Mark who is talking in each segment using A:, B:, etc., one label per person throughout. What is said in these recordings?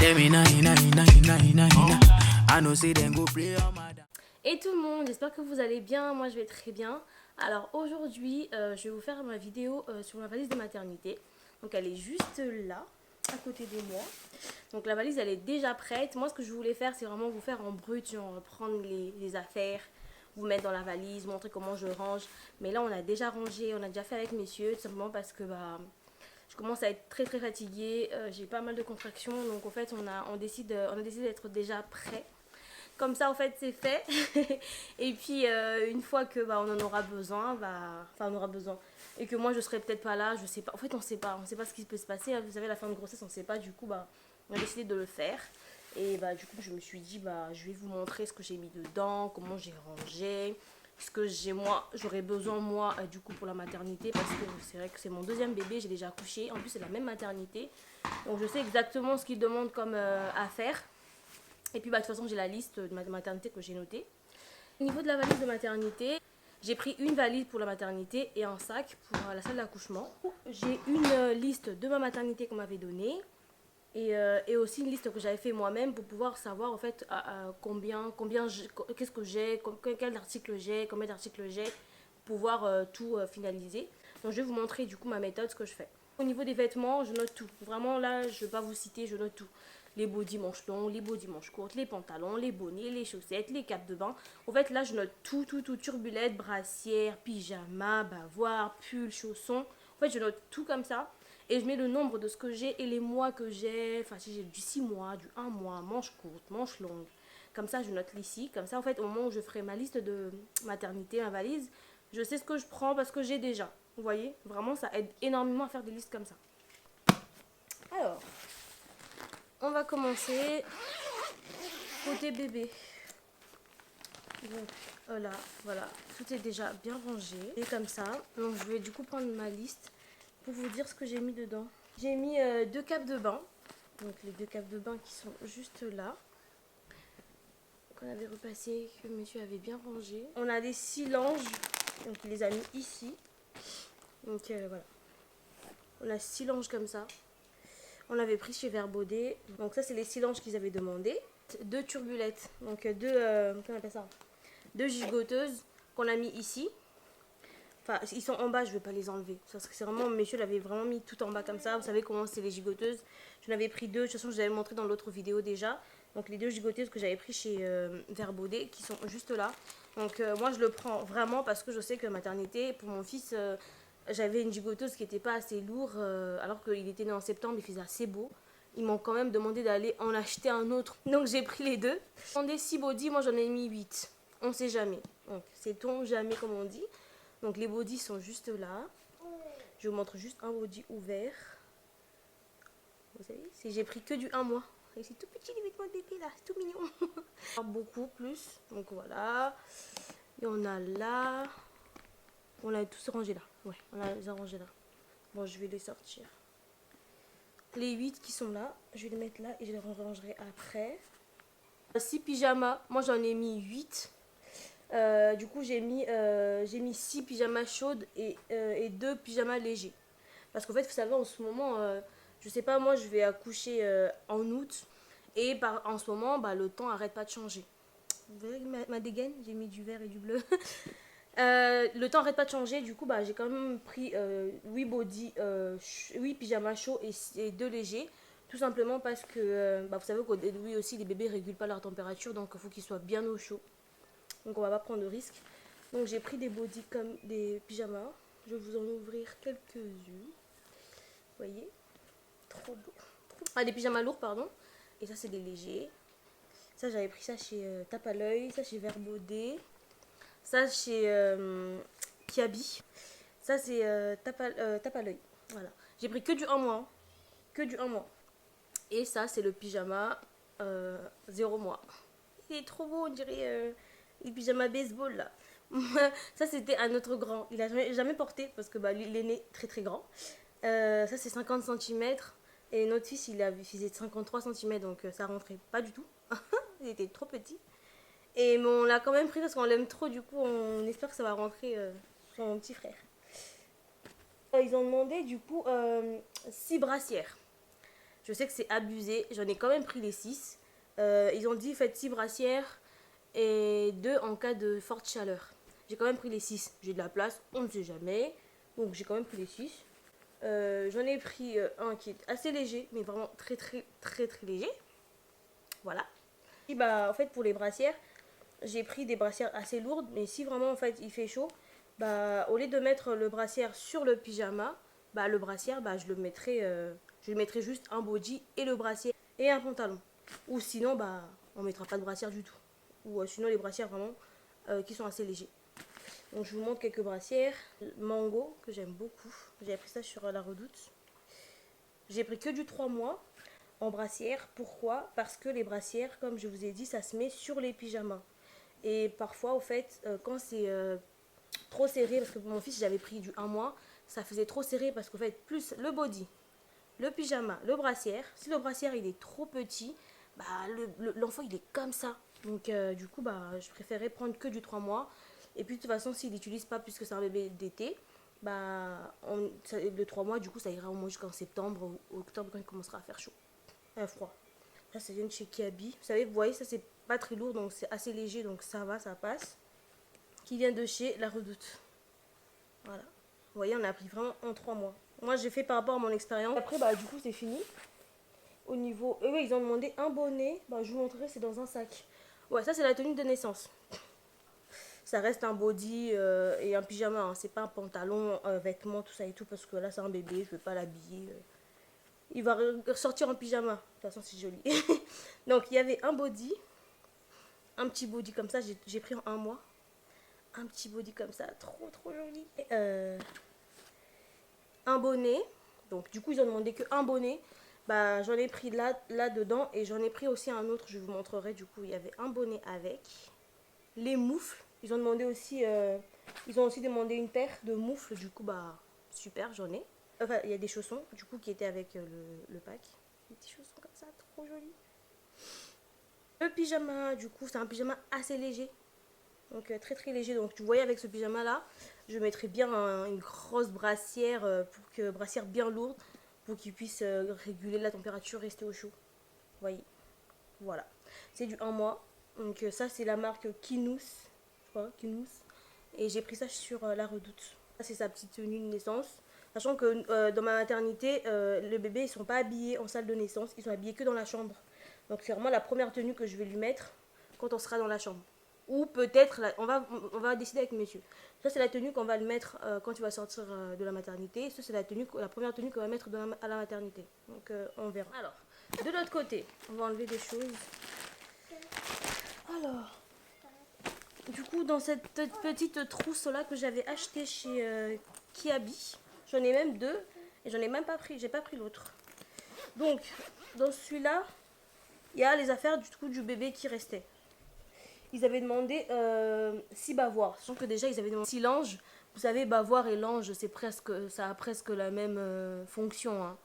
A: Et tout le monde, j'espère que vous allez bien, moi je vais très bien. Alors aujourd'hui, je vais vous faire ma vidéo sur ma valise de maternité. Donc elle est juste là, à côté de moi. Donc la valise elle est déjà prête. Moi ce que je voulais faire c'est vraiment vous faire en brut, genre prendre les affaires, vous mettre dans la valise, montrer comment je range. Mais là on a déjà rangé, on a déjà fait avec messieurs, tout simplement parce que je commence à être très fatiguée, j'ai pas mal de contractions. Donc en fait on décide d'être déjà prêt. Comme ça, en fait, c'est fait. Et puis, une fois que on en aura besoin, on aura besoin. Et que moi, je serai peut-être pas là, je sais pas. En fait, on sait pas ce qui peut se passer. Vous savez, la fin de grossesse, on sait pas. Du coup, on a décidé de le faire. Et du coup, je me suis dit, je vais vous montrer ce que j'ai mis dedans, comment j'ai rangé, ce que j'aurais besoin, moi, du coup, pour la maternité. Parce que c'est vrai que c'est mon deuxième bébé, j'ai déjà accouché. En plus, c'est la même maternité. Donc, je sais exactement ce qu'il demande comme affaire. Et puis de toute façon j'ai la liste de ma maternité que j'ai notée. Au niveau de la valise de maternité, j'ai pris une valise pour la maternité et un sac pour la salle d'accouchement. J'ai une liste de ma maternité qu'on m'avait donnée et aussi une liste que j'avais fait moi-même pour pouvoir savoir en fait qu'est-ce que j'ai, quel article j'ai, combien d'articles j'ai, pour pouvoir tout finaliser. Donc je vais vous montrer du coup ma méthode, ce que je fais. Au niveau des vêtements, je note tout. Vraiment là, je ne vais pas vous citer, je note tout. Les bodys manches longues, les bodys manches courtes, les pantalons, les bonnets, les chaussettes, les capes de bain. En fait, là, je note tout. Turbulettes, brassière, pyjama, bavoir, pull, chaussons. En fait, je note tout comme ça. Et je mets le nombre de ce que j'ai et les mois que j'ai. Enfin, si j'ai du 6 mois, du 1 mois, manches courtes, manches longues. Comme ça, je note ici. Comme ça, en fait, au moment où je ferai ma liste de maternité, ma valise, je sais ce que je prends parce que j'ai déjà. Vous voyez, vraiment, ça aide énormément à faire des listes comme ça. Alors, on va commencer côté bébé. Donc voilà, tout est déjà bien rangé. Et comme ça, donc je vais du coup prendre ma liste pour vous dire ce que j'ai mis dedans. J'ai mis 2 capes de bain. Donc les 2 capes de bain qui sont juste là. Qu'on avait repassé, que monsieur avait bien rangé. On a des 6 linges. Donc il les a mis ici. Donc voilà. On a 6 linges comme ça. On l'avait pris chez Verbaudet. Donc ça c'est les 6 linges qu'ils avaient demandé. 2 turbulettes. Donc 2 comment on appelle ça, 2 gigoteuses qu'on a mis ici. Enfin, ils sont en bas, je ne vais pas les enlever. C'est vraiment, monsieur l'avait vraiment mis tout en bas comme ça. Vous savez comment c'est les gigoteuses. J'en avais pris 2. De toute façon, je vous avais montré dans l'autre vidéo déjà. Donc, les 2 gigoteuses que j'avais pris chez Verbaudet, qui sont juste là. Donc, moi, je le prends vraiment parce que je sais que maternité, pour mon fils, j'avais une gigoteuse qui n'était pas assez lourde. Alors qu'il était né en septembre, il faisait assez beau. Ils m'ont quand même demandé d'aller en acheter un autre. Donc, j'ai pris les 2. J'ai demandé 6 body, moi, j'en ai mis 8. On ne sait jamais. Donc, sait-on jamais, comme on dit. Donc les bodys sont juste là. Je vous montre juste un body ouvert. Vous savez, j'ai pris que du 1 mois. Et c'est tout petit les vêtements de bébé là, c'est tout mignon. Beaucoup plus. Donc voilà. Et on a là. On a tous rangé là. Ouais, on a les rangés là. Bon, je vais les sortir. Les 8 qui sont là, je vais les mettre là et je les rangerai après. 6 pyjamas, moi j'en ai mis 8. Du coup j'ai mis 6 pyjamas chaudes et 2 pyjamas légers. Parce qu'en fait, vous savez, en ce moment, je sais pas, moi je vais accoucher en août. Et en ce moment, le temps arrête pas de changer. Vous voyez ma dégaine, j'ai mis du vert et du bleu. Le temps arrête pas de changer, du coup j'ai quand même pris 8 pyjamas chauds et 2 légers. Tout simplement parce que vous savez qu'au début aussi les bébés régulent pas leur température, donc il faut qu'ils soient bien au chaud. Donc on va pas prendre de risque. Donc j'ai pris des bodys comme des pyjamas. Je vais vous en ouvrir quelques-uns. Vous voyez, trop beau. Des pyjamas lourds, pardon. Et ça c'est des légers. Ça j'avais pris ça chez Tape à l'œil. Ça chez Verbaudet. Ça chez Kiabi. Ça c'est Tape à l'œil. Voilà. J'ai pris que du 1 mois. Que du 1 mois. Et ça c'est le pyjama 0 mois. Il est trop beau, on dirait les pyjamas baseball là. Ça c'était un autre grand. Il a jamais porté parce que lui il est né très grand. Ça c'est 50 cm. Et notre fils il faisait 53 cm, donc ça rentrait pas du tout. Il était trop petit. Et mais on l'a quand même pris parce qu'on l'aime trop, du coup on espère que ça va rentrer sur mon petit frère. Ils ont demandé du coup 6 brassières. Je sais que c'est abusé. J'en ai quand même pris les 6. Ils ont dit faites 6 brassières et 2 en cas de forte chaleur. J'ai quand même pris les 6. J'ai de la place, on ne sait jamais. Donc j'ai quand même pris les 6. J'en ai pris un qui est assez léger, mais vraiment très léger. Voilà. Et bah en fait pour les brassières, j'ai pris des brassières assez lourdes, mais si vraiment en fait il fait chaud, bah au lieu de mettre le brassière sur le pyjama, bah le brassière bah je le mettrai juste un body et le brassière et un pantalon. Ou sinon bah on mettra pas de brassière du tout. Ou sinon les brassières vraiment qui sont assez légers. Donc je vous montre quelques brassières. Mango que j'aime beaucoup. J'ai pris ça sur la Redoute. J'ai pris que du 3 mois en brassière. Pourquoi? Parce que les brassières, comme je vous ai dit, ça se met sur les pyjamas. Et parfois, au fait, quand c'est trop serré, parce que pour mon fils, j'avais pris du 1 mois, ça faisait trop serré parce qu'en fait, plus le body, le pyjama, le brassière, si le brassière il est trop petit, bah l'enfant il est comme ça. Donc du coup, bah je préférais prendre que du 3 mois. Et puis de toute façon, s'il n'utilise pas puisque c'est un bébé d'été, bah le 3 mois, du coup, ça ira au moins jusqu'en septembre ou octobre quand il commencera à faire chaud, froid. Là, ça vient de chez Kiabi. Vous savez, vous voyez, ça c'est pas très lourd, donc c'est assez léger, donc ça va, ça passe. Qui vient de chez La Redoute. Voilà. Vous voyez, on a pris vraiment en 3 mois. Moi, j'ai fait par rapport à mon expérience. Après, bah du coup, c'est fini. Au niveau... Eux, ils ont demandé un bonnet. Bah, je vous montrerai, c'est dans un sac. Ouais, ça, c'est la tenue de naissance. Ça reste un body et un pyjama. Hein. C'est pas un pantalon, vêtements, tout ça et tout. Parce que là, c'est un bébé. Je vais pas l'habiller. Il va ressortir en pyjama. De toute façon, c'est joli. Donc, il y avait un body. Un petit body comme ça. J'ai pris en 1 mois. Un petit body comme ça. Trop joli. Un bonnet. Donc, du coup, ils ont demandé que un bonnet. Bah, j'en ai pris là dedans. Et j'en ai pris aussi un autre. Je vous montrerai. Du coup, il y avait un bonnet avec. Les moufles. Ils ont demandé aussi... ils ont aussi demandé une paire de moufles. Du coup, bah, super, j'en ai. Enfin, il y a des chaussons, du coup, qui étaient avec le pack. Des petits chaussons comme ça, trop jolis. Le pyjama, du coup, c'est un pyjama assez léger. Donc, très léger. Donc, tu voyais avec ce pyjama-là, je mettrais bien une grosse brassière, brassière bien lourde, pour qu'il puisse réguler la température, rester au chaud. Vous voyez. Voilà. C'est du 1 mois. Donc, ça, c'est la marque Kinous. Je crois, Kinous. Et j'ai pris ça sur La Redoute. Ça, c'est sa petite tenue de naissance. Sachant que dans ma maternité, les bébés, ils sont pas habillés en salle de naissance. Ils sont habillés que dans la chambre. Donc, c'est vraiment la première tenue que je vais lui mettre quand on sera dans la chambre. Ou peut-être, on va décider avec monsieur. Ça, c'est la tenue qu'on va le mettre quand il va sortir de la maternité. Ça, c'est la première tenue qu'on va mettre à la maternité. Donc, on verra. Alors, de l'autre côté, on va enlever des choses. Alors, du coup, dans cette petite trousse-là que j'avais achetée chez Kiabi, j'en ai même 2 et j'en ai même pas pris. J'ai pas pris l'autre. Donc, dans celui-là, il y a les affaires du bébé qui restaient. Ils avaient demandé 6 bavoirs. Sachant que déjà, ils avaient demandé 6 langes. Vous savez, bavoir et lange, ça a presque la même fonction. Hein.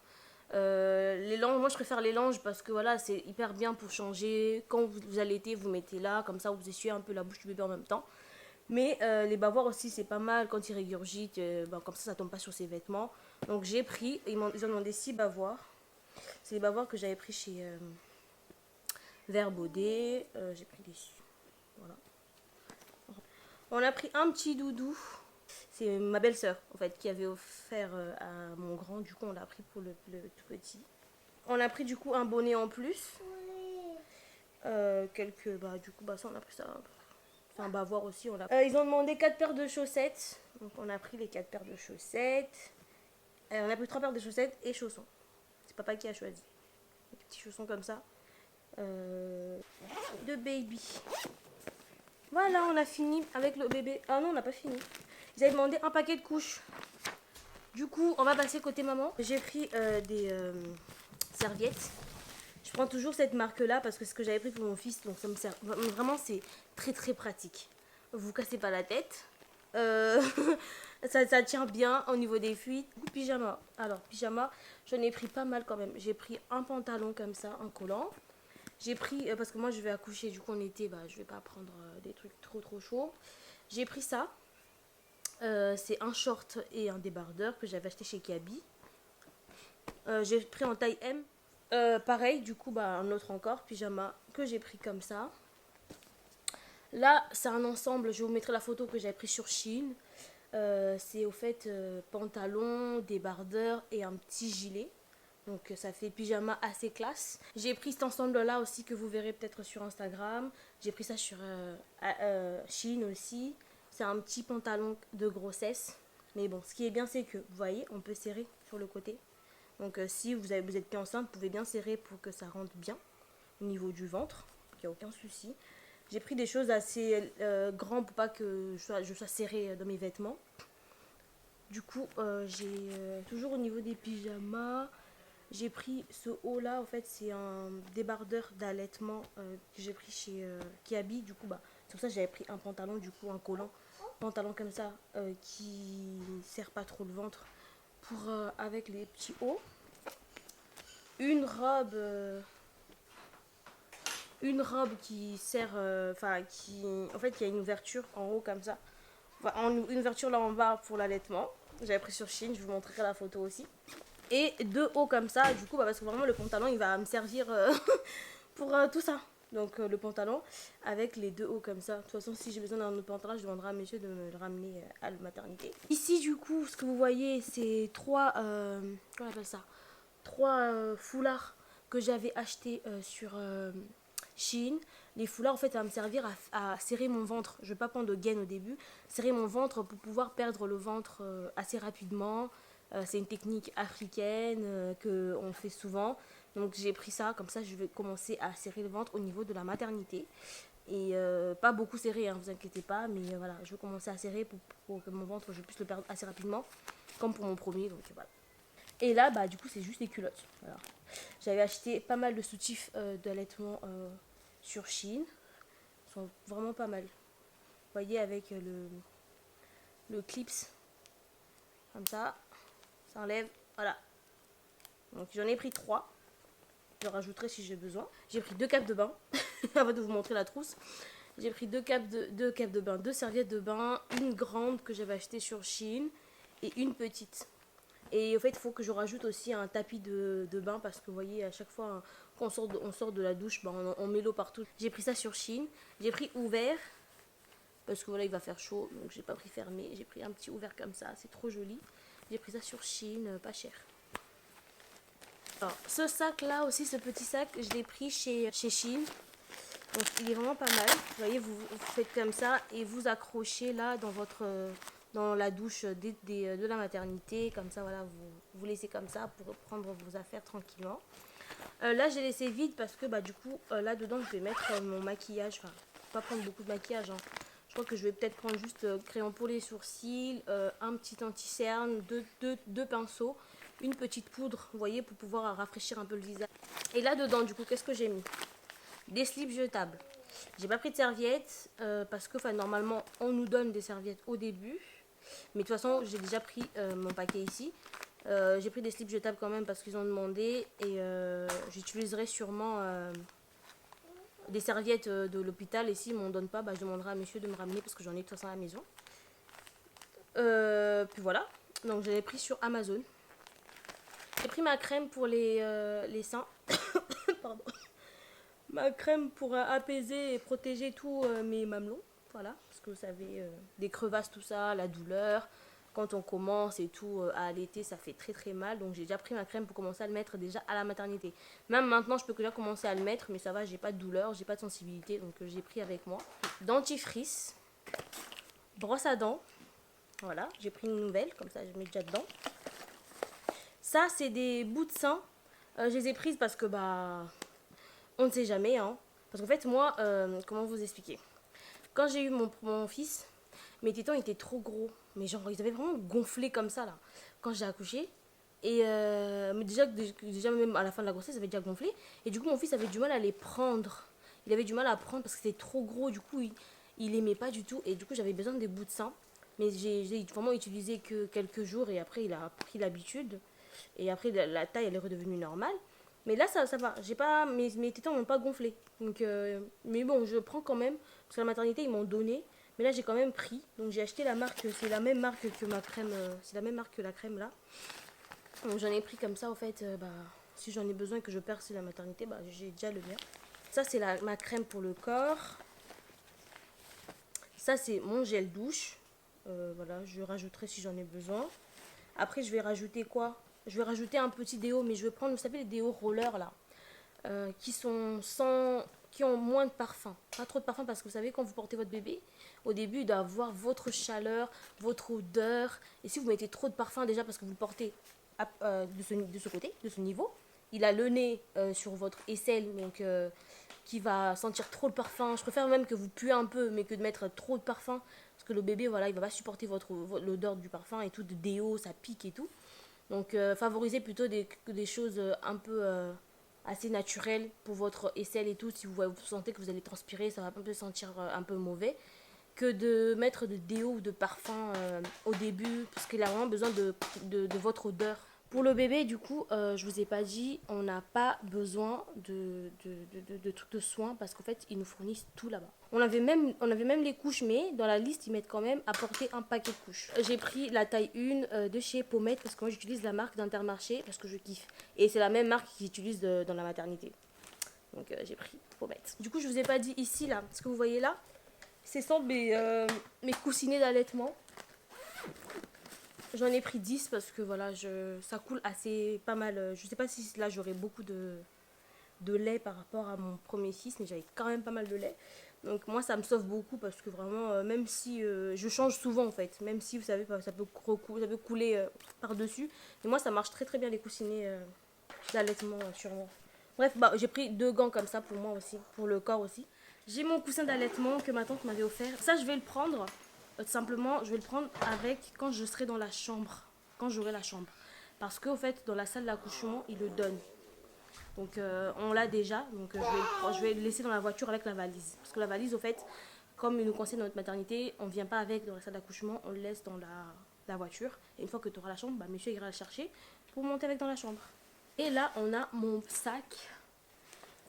A: Les langes, moi je préfère les langes parce que voilà, c'est hyper bien pour changer. Quand vous allaitez, vous mettez là, comme ça vous essuyez un peu la bouche du bébé en même temps. Mais les bavoirs aussi, c'est pas mal quand il régurgite, comme ça tombe pas sur ses vêtements. Donc j'ai pris, ils ont demandé 6 bavoirs. C'est les bavoirs que j'avais pris chez Vert Baudet. J'ai pris des... Voilà. On a pris un petit doudou. C'est ma belle-sœur, en fait, qui avait offert à mon grand. Du coup, on l'a pris pour le tout petit. On a pris, du coup, un bonnet en plus. Du coup, ça, on a pris ça. Enfin, bavoir aussi, on l'a. Ils ont demandé 4 paires de chaussettes. Donc, on a pris les 4 paires de chaussettes. On a pris 3 paires de chaussettes et chaussons. C'est papa qui a choisi. Des petits chaussons comme ça. De baby. Voilà, on a fini avec le bébé. Ah non, on n'a pas fini. Ils avaient demandé un paquet de couches. Du coup, on va passer côté maman. J'ai pris des serviettes. Je prends toujours cette marque-là parce que c'est ce que j'avais pris pour mon fils. Donc ça me sert. Vraiment, c'est très pratique. Vous cassez pas la tête. Ça tient bien au niveau des fuites. Pyjama. Alors, pyjama, j'en ai pris pas mal quand même. J'ai pris un pantalon comme ça, un collant. J'ai pris, parce que moi je vais accoucher, du coup en été, je vais pas prendre des trucs trop chauds. J'ai pris ça. C'est un short et un débardeur que j'avais acheté chez Kiabi. J'ai pris en taille M. Pareil, du coup, bah, un autre encore, pyjama que j'ai pris comme ça. Là, c'est un ensemble, je vous mettrai la photo que j'avais pris sur Shein. C'est au fait pantalon, débardeur et un petit gilet. Donc ça fait pyjama assez classe. J'ai pris cet ensemble là aussi que vous verrez peut-être sur Instagram. J'ai pris ça sur Shein aussi. C'est un petit pantalon de grossesse. Mais bon, ce qui est bien c'est que, vous voyez, on peut serrer sur le côté. Donc si vous êtes bien enceinte, vous pouvez bien serrer pour que ça rentre bien au niveau du ventre. Il n'y a aucun souci. J'ai pris des choses assez grandes pour pas que je sois serrée dans mes vêtements. Du coup, j'ai toujours au niveau des pyjamas, j'ai pris ce haut là. En fait, c'est un débardeur d'allaitement que j'ai pris chez Kiabi. Du coup, bah, c'est pour ça que j'avais pris un pantalon, du coup, un collant. Pantalon comme ça qui serre pas trop le ventre pour avec les petits hauts. Une robe. Une robe qui sert, enfin qui, en fait, il y a une ouverture en haut comme ça, enfin, une ouverture là en bas pour l'allaitement. J'avais pris sur Shein, je vous montrerai la photo aussi. Et deux hauts comme ça, du coup, bah, parce que vraiment le pantalon il va me servir pour tout ça. Donc le pantalon avec les deux hauts comme ça. De toute façon, si j'ai besoin d'un autre pantalon, je demanderai à monsieur de me le ramener à la maternité. Ici, du coup, ce que vous voyez, c'est trois, comment on appelle ça, trois foulards que j'avais achetés sur Shein. Les foulards, en fait, ça va me servir à serrer mon ventre. Je ne vais pas prendre de gaine au début. Serrer mon ventre pour pouvoir perdre le ventre assez rapidement. C'est une technique africaine qu'on fait souvent. Donc j'ai pris ça, comme ça je vais commencer à serrer le ventre au niveau de la maternité. Et pas beaucoup serré, hein, vous inquiétez pas, mais voilà, je vais commencer à serrer pour que mon ventre, je puisse le perdre assez rapidement, comme pour mon premier, donc voilà. Et là, bah du coup, c'est juste les culottes. Voilà. J'avais acheté pas mal de soutifs d'allaitement sur Shein. Ils sont vraiment pas mal. Vous voyez, avec le clips, comme ça enlève, voilà. Donc j'en ai pris 3. Je rajouterai si j'ai besoin. J'ai pris 2 capes de bain, avant de vous montrer la trousse. J'ai pris 2 capes de bain, 2 serviettes de bain, une grande que j'avais achetée sur Shein et une petite. Et en fait, il faut que je rajoute aussi un tapis de bain parce que vous voyez, à chaque fois qu'on on sort de la douche, bah, on met l'eau partout. J'ai pris ça sur Shein. J'ai pris ouvert parce que voilà, il va faire chaud, donc j'ai pas pris fermé. J'ai pris un petit ouvert comme ça, c'est trop joli. J'ai pris ça sur Shein, pas cher. Alors, ce sac là aussi, ce petit sac, je l'ai pris chez Shein. Donc il est vraiment pas mal. Vous voyez, vous faites comme ça et vous accrochez là dans la douche de la maternité. Comme ça, voilà, vous laissez comme ça pour prendre vos affaires tranquillement. Là, j'ai laissé vide parce que bah, du coup, là-dedans, je vais mettre mon maquillage. Enfin, pas prendre beaucoup de maquillage. Hein. Je crois que je vais peut-être prendre juste crayon pour les sourcils, un petit anti-cerne, deux pinceaux, une petite poudre, vous voyez, pour pouvoir rafraîchir un peu le visage. Et là-dedans, du coup, qu'est-ce que j'ai mis? Des slips jetables. J'ai pas pris de serviettes parce que normalement, on nous donne des serviettes au début. Mais de toute façon, j'ai déjà pris mon paquet ici. J'ai pris des slips jetables quand même parce qu'ils ont demandé. Et j'utiliserai sûrement des serviettes de l'hôpital. Et s'ils ne m'en donnent pas, bah, je demanderai à monsieur de me ramener parce que j'en ai de toute façon à la maison. Puis voilà. Donc je l'ai pris sur Amazon. J'ai pris ma crème pour les seins. Pardon. Ma crème pour apaiser et protéger tous mes mamelons. Voilà. Parce que vous savez, des crevasses, tout ça, la douleur. Quand on commence et tout à allaiter, ça fait très très mal. Donc j'ai déjà pris ma crème pour commencer à le mettre déjà à la maternité. Même maintenant, je peux déjà commencer à le mettre, mais ça va, j'ai pas de douleur, j'ai pas de sensibilité, donc j'ai pris avec moi. Dentifrice, brosse à dents. Voilà, j'ai pris une nouvelle, comme ça je mets déjà dedans. Ça, c'est des bouts de sein. Je les ai prises parce que bah, on ne sait jamais, hein. Parce qu'en fait, moi, comment vous expliquer? Quand j'ai eu mon fils, mes tétons étaient trop gros. Mais genre, ils avaient vraiment gonflé comme ça, là. Quand j'ai accouché. Et mais déjà, même à la fin de la grossesse, ça avait déjà gonflé. Et du coup, mon fils avait du mal à les prendre. Il avait du mal à prendre parce que c'était trop gros. Du coup, il aimait pas du tout. Et du coup, j'avais besoin des bouts de sein. Mais j'ai vraiment utilisé que quelques jours. Et après, il a pris l'habitude. Et après, la taille, elle est redevenue normale. Mais là, ça va. J'ai pas, mes tétons n'ont pas gonflé. Donc, mais bon, je prends quand même. Parce que la maternité, ils m'ont donné. Mais là, j'ai quand même pris. Donc, j'ai acheté la marque. C'est la même marque que ma crème. C'est la même marque que la crème là. Donc, j'en ai pris comme ça, en fait. Bah, si j'en ai besoin que je perce la maternité, bah, j'ai déjà le mien. Ça, c'est ma crème pour le corps. Ça, c'est mon gel douche. Voilà, je rajouterai si j'en ai besoin. Après, je vais rajouter quoi? Je vais rajouter un petit déo, mais je vais prendre, vous savez, les déos rollers là, qui sont sans, qui ont moins de parfum. Pas trop de parfum parce que vous savez, quand vous portez votre bébé, au début, il doit avoir votre chaleur, votre odeur. Et si vous mettez trop de parfum, déjà parce que vous le portez de ce côté, de ce niveau, il a le nez sur votre aisselle, donc qui va sentir trop le parfum. Je préfère même que vous puez un peu, mais que de mettre trop de parfum. Parce que le bébé, voilà, il va pas supporter l'odeur du parfum et tout, de déo, ça pique et tout. Donc, favorisez plutôt des choses un peu assez naturelles pour votre aisselle et tout. Si vous sentez que vous allez transpirer, ça va un peu sentir un peu mauvais. Que de mettre de déo ou de parfum au début, parce qu'il a vraiment besoin de votre odeur. Pour le bébé, du coup, je vous ai pas dit, on n'a pas besoin de trucs de soins parce qu'en fait, ils nous fournissent tout là-bas. On avait même les couches, mais dans la liste, ils mettent quand même à porter un paquet de couches. J'ai pris la taille 1 de chez Pomade parce que moi, j'utilise la marque d'Intermarché parce que je kiffe. Et c'est la même marque qu'ils utilisent dans la maternité. Donc, j'ai pris Pomade. Du coup, je vous ai pas dit ici, là, ce que vous voyez là, ce sont mes coussinets d'allaitement. J'en ai pris 10 parce que voilà, ça coule assez pas mal. Je sais pas si là j'aurai beaucoup de lait par rapport à mon premier fils, mais j'avais quand même pas mal de lait. Donc moi ça me sauve beaucoup parce que vraiment, même si je change souvent en fait, même si vous savez, ça peut couler par-dessus. Mais moi ça marche très très bien les coussinets d'allaitement sur moi. Bref, bah, j'ai pris 2 gants comme ça pour moi aussi, pour le corps aussi. J'ai mon coussin d'allaitement que ma tante m'avait offert. Ça je vais le prendre. Simplement, je vais le prendre avec quand je serai dans la chambre, quand j'aurai la chambre. Parce qu'au fait, dans la salle d'accouchement, il le donne. Donc, on l'a déjà. Donc, je vais le laisser dans la voiture avec la valise. Parce que la valise, au fait, comme il nous conseille dans notre maternité, on ne vient pas avec dans la salle d'accouchement, on le laisse dans la voiture. Et une fois que tu auras la chambre, bah, monsieur ira le chercher pour monter avec dans la chambre. Et là, on a mon sac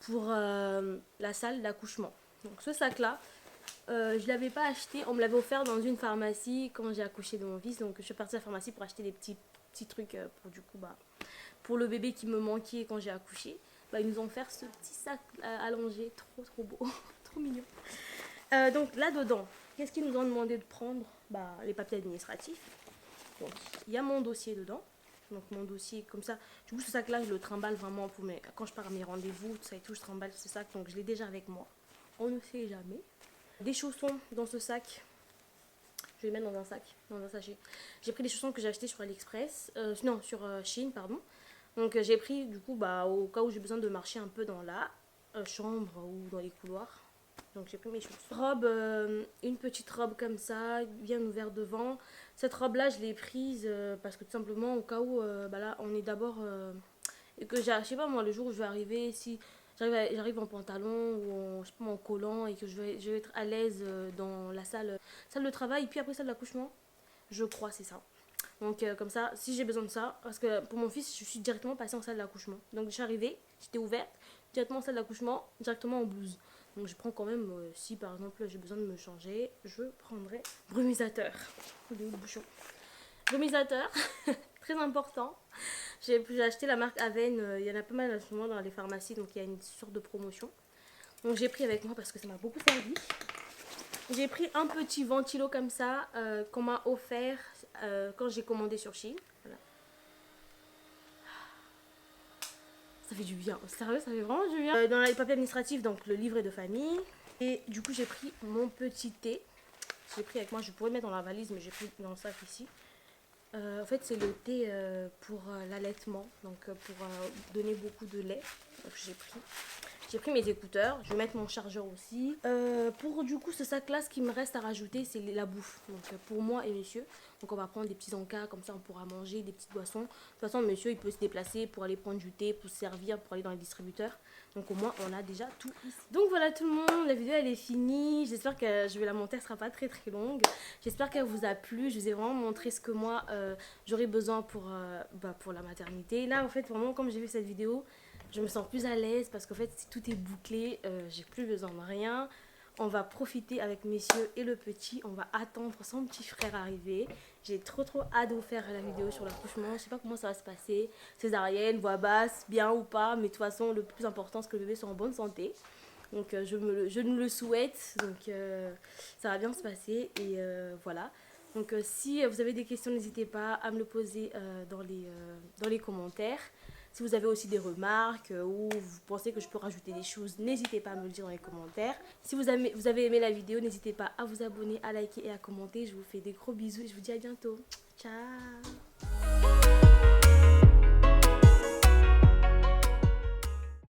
A: pour la salle d'accouchement. Donc, ce sac-là, je ne l'avais pas acheté, on me l'avait offert dans une pharmacie quand j'ai accouché de mon fils. Donc je suis partie à la pharmacie pour acheter des petits trucs pour du coup pour le bébé qui me manquait quand j'ai accouché. Bah, ils nous ont offert ce petit sac allongé, trop beau, trop mignon. Donc là dedans, qu'est-ce qu'ils nous ont demandé de prendre? Bah, les papiers administratifs. Donc il y a mon dossier dedans. Donc mon dossier comme ça. Du coup ce sac là je le trimballe vraiment quand je pars à mes rendez-vous, tout ça et tout, je trimballe ce sac. Donc je l'ai déjà avec moi. On ne sait jamais. Des chaussons dans ce sac. Je vais les mettre dans un sac, dans un sachet. J'ai pris des chaussons que j'ai achetés sur AliExpress. Non, sur Shein, pardon. Donc j'ai pris du coup au cas où j'ai besoin de marcher un peu dans la chambre ou dans les couloirs. Donc j'ai pris mes chaussons. Robe, une petite robe comme ça, bien ouverte devant. Cette robe là je l'ai prise parce que tout simplement au cas où là on est d'abord et que je sais pas moi le jour où je vais arriver, si j'arrive en pantalon ou je sais pas, en collant et que je vais être à l'aise dans la salle de travail, puis après salle d'accouchement, je crois c'est ça. Donc comme ça, si j'ai besoin de ça, parce que pour mon fils, je suis directement passée en salle d'accouchement. Donc je suis arrivée, j'étais ouverte, directement en salle d'accouchement, directement en blouse. Donc je prends quand même, si par exemple j'ai besoin de me changer, je prendrai brumisateur. Il est où le bouchon? Brumisateur, très important. J'ai acheté la marque Aven, il y en a pas mal en ce moment dans les pharmacies, donc il y a une sorte de promotion. Donc j'ai pris avec moi parce que ça m'a beaucoup servi. J'ai pris un petit ventilo comme ça qu'on m'a offert quand j'ai commandé sur Shein. Voilà. Ça fait du bien, sérieux, ça fait vraiment du bien. Dans les papiers administratifs, donc le livret de famille. Et du coup j'ai pris mon petit thé. J'ai pris avec moi, je pourrais le mettre dans la valise, mais j'ai pris dans le sac ici. En fait, c'est le thé pour l'allaitement, donc pour donner beaucoup de lait. Donc j'ai pris mes écouteurs, je vais mettre mon chargeur aussi. Pour du coup ce sac là, ce qui me reste à rajouter, c'est la bouffe. Donc pour moi et monsieur, donc on va prendre des petits encas, comme ça on pourra manger des petites boissons. De toute façon monsieur il peut se déplacer pour aller prendre du thé, pour se servir, pour aller dans les distributeurs. Donc au moins on a déjà tout ici. Donc voilà tout le monde, la vidéo elle est finie. J'espère que je vais la monter, elle sera pas très longue. J'espère qu'elle vous a plu. Je vous ai vraiment montré ce que moi j'aurais besoin pour la maternité. Là en fait vraiment comme j'ai vu cette vidéo, je me sens plus à l'aise parce qu'en fait si tout est bouclé, j'ai plus besoin de rien. on va profiter avec messieurs et le petit. On va attendre son petit frère arriver. J'ai trop hâte de vous faire la vidéo sur l'accouchement. Je sais pas comment ça va se passer. Césarienne, voix basse, bien ou pas. Mais de toute façon, le plus important, c'est que le bébé soit en bonne santé. Donc je nous le souhaite. Donc ça va bien se passer. Et voilà. Donc si vous avez des questions, n'hésitez pas à me le poser dans les commentaires. Si vous avez aussi des remarques ou vous pensez que je peux rajouter des choses, n'hésitez pas à me le dire dans les commentaires. Si vous avez aimé la vidéo, n'hésitez pas à vous abonner, à liker et à commenter. Je vous fais des gros bisous et je vous dis à bientôt. Ciao!